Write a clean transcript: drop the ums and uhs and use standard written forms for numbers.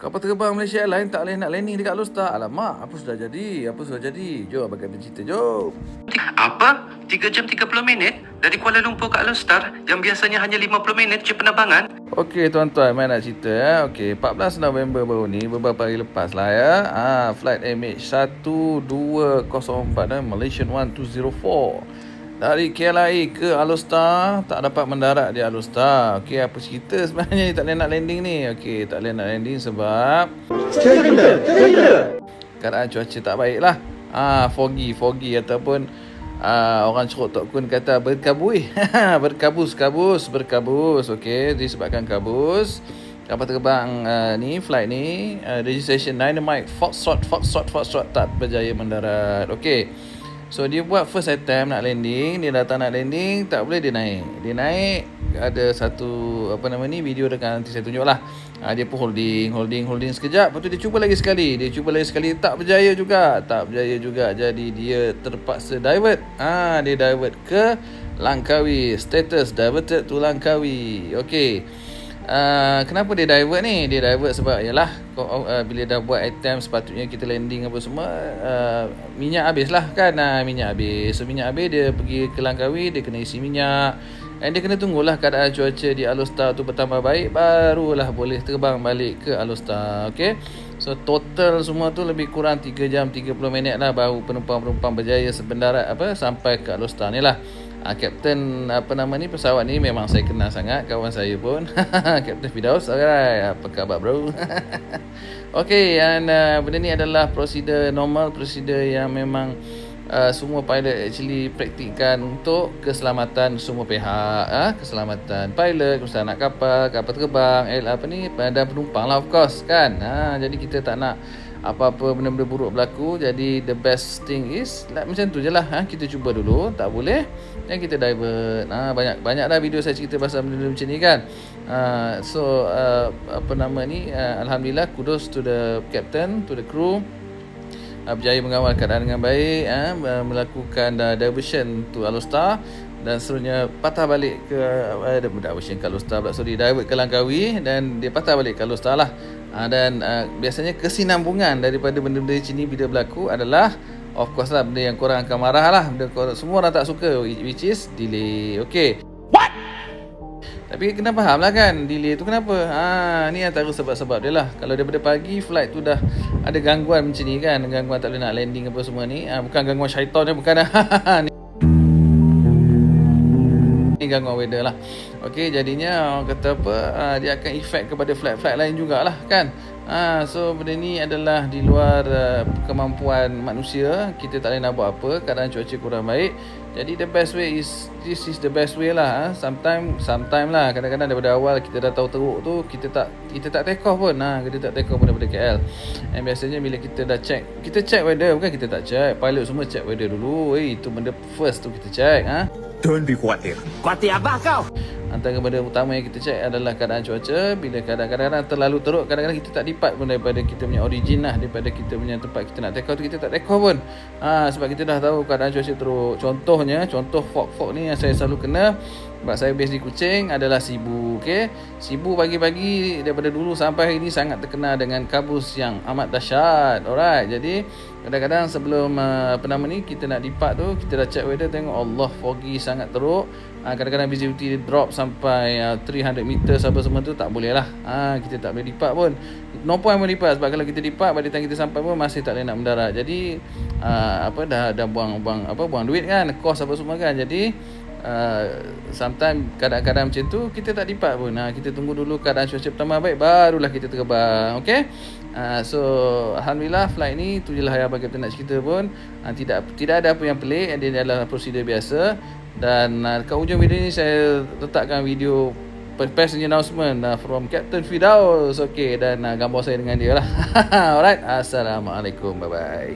Kapal terbang Malaysia Airlines tak boleh nak landing dekat Alor-Star. Alamak, apa sudah jadi? Apa sudah jadi? Jom abang kata cerita, jom. Apa? 3 jam 30 minit? Dari Kuala Lumpur ke Alor-Star yang biasanya hanya 50 minit je penerbangan? Okey tuan-tuan, mai nak cerita ya. Okey, 14 November baru ni, beberapa hari lepas lah ya. Flight MH1204 Malaysian 1204. Dari KLIA ke Alor-Star, tak dapat mendarat di Alor-Star. Okey, apa cerita sebenarnya ni tak boleh nak landing ni? Okey, tak boleh nak landing sebab keadaan cuaca tak baik lah. Foggy ataupun orang Ceruk Tok Kun kata berkabus. berkabus. Okey, disebabkan kabus. Kapal terbang ni, flight ni, registration Dynamite Foxtrot tak berjaya mendarat. Okey. So dia buat first attempt nak landing, dia datang nak landing, tak boleh dia naik. Dia naik, ada satu video dekat nanti saya tunjuk lah. Dia pun holding sekejap, lepas tu dia cuba lagi sekali, tak berjaya juga. Jadi dia terpaksa divert. Dia divert ke Langkawi, status diverted to Langkawi. Okey. Kenapa dia divert ni? Dia divert sebab yalah bila dah buat attempt sepatutnya kita landing apa semua, minyak habis lah kan. Minyak habis. So minyak habis, dia pergi ke Langkawi, dia kena isi minyak. Dan dia kena tunggulah keadaan cuaca di Alor-Star tu bertambah baik, barulah boleh terbang balik ke Alor-Star. Okey. So total semua tu lebih kurang 3 jam 30 minit lah baru penumpang berjaya sebendarat sampai ke Alor-Star ni lah. Kapten pesawat ni memang saya kenal sangat, kawan saya pun. Kapten Firdaus. Alright, apa khabar bro? Okey, dan benda ni adalah prosedur normal, prosedur yang memang semua pilot actually praktikkan untuk keselamatan semua pihak. Keselamatan pilot, keselamatan anak kapal terbang, dan penumpang lah of course kan. Jadi kita tak nak apa-apa benda-benda buruk berlaku. Jadi the best thing is macam tu je lah. Kita cuba dulu, tak boleh dan kita divert. Banyak dah video saya cerita pasal benda-benda macam ni kan. Alhamdulillah, kudos to the captain, to the crew, berjaya mengawal keadaan dengan baik, melakukan diversion to Alor-Star dan seterusnya patah balik ke diversion ke Alor-Star divert ke Langkawi, dan dia patah balik ke Alor-Star lah. Dan biasanya kesinambungan daripada benda-benda macam ni bila berlaku adalah of course lah benda yang korang akan marah lah, semua orang tak suka, which is delay. Okay, what? Tapi kena faham lah kan, delay tu kenapa. Ni antara sebab-sebab dia lah. Kalau daripada pagi flight tu dah ada gangguan macam ni kan, gangguan tak boleh nak landing apa semua ni, bukan gangguan syaitan ni, bukan. Ni gangguan weather lah. Okey, jadinya orang kata dia akan efek kepada flight-flight lain jugalah kan. So benda ni adalah di luar kemampuan manusia. Kita tak boleh nak buat apa, keadaan cuaca kurang baik. Jadi the best way is, this is the best way lah. Sometime lah, kadang-kadang daripada awal kita dah tahu teruk tu, kita tak take off pun. Kita tak take off pun daripada KL. And biasanya bila kita dah kita check weather, bukan kita tak check, pilot semua check weather dulu. Itu benda first tu kita check. Don't be khawatir. Khawatir abah kau. Antara benda utama yang kita check adalah keadaan cuaca. Bila kadang-kadang terlalu teruk, kadang-kadang kita tak depart pun daripada kita punya origin lah, daripada kita punya tempat kita nak take off tu, kita tak take off pun. Sebab kita dah tahu keadaan cuaca teruk. Contoh fog ni yang saya selalu kena, sebab saya base di Kuching, adalah Sibu. Okay? Sibu pagi-pagi daripada dulu sampai hari ni sangat terkenal dengan kabus yang amat dahsyat. Alright, jadi kadang-kadang sebelum kita nak depart tu, kita dah check weather, tengok Allah foggy sangat teruk. Kadang-kadang visibility drop sampai 300 meter apa semua tu, tak boleh lah. Kita tak boleh depart pun. No point pun depart, sebab kalau kita depart, pada time kita sampai pun masih tak boleh nak mendarat. Jadi dah buang duit kan, cost apa semua kan. Jadi sometimes kadang-kadang macam tu kita tak depart pun. Kita tunggu dulu keadaan cuaca pertama baik, barulah kita terbang. Okay. So alhamdulillah flight ni tu je lah yang abang kita nak cerita pun. Tidak ada apa yang pelik, dia adalah prosedur biasa. Dan kat hujung video ni saya letakkan video passenger announcement from Kapten Firdaus. Okay, dan gambar saya dengan dia lah. Alright, assalamualaikum, bye bye.